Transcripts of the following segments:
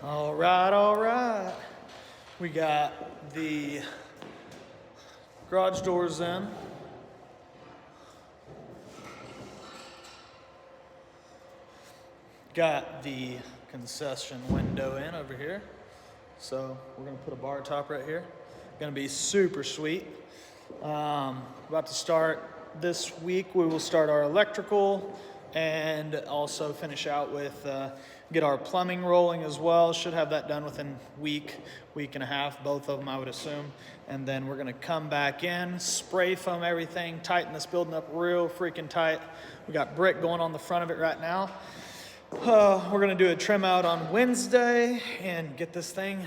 All right, all right. We got the garage doors in. Got the concession window in over here. So we're gonna put a bar top right here. Gonna be super sweet. About to start this week. We will start our electrical and also finish out with get our plumbing rolling as well. Should have that done within week and a half, both of them I would assume. And then we're gonna come back in, spray foam everything, tighten this building up real freaking tight. We got brick going on the front of it right now. We're gonna do a trim out on Wednesday and get this thing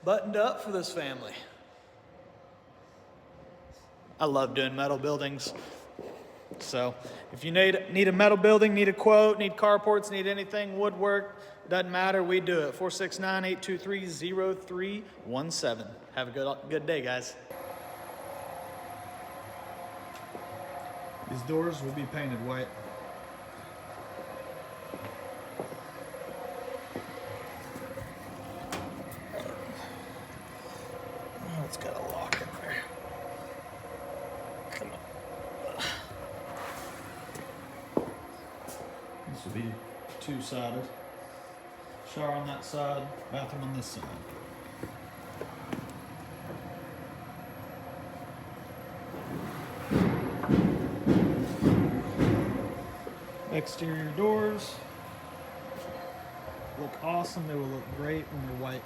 buttoned up for this family. I love doing metal buildings. So if you need a metal building, need a quote, need carports, need anything, woodwork, doesn't matter, we do it. 469-823-0317. Have a good day, guys. These doors will be painted white. Oh, it's got a lock in there. Come on. This will be two-sided. Shower on that side, bathroom on this side. Exterior doors look awesome. They will look great when they're white.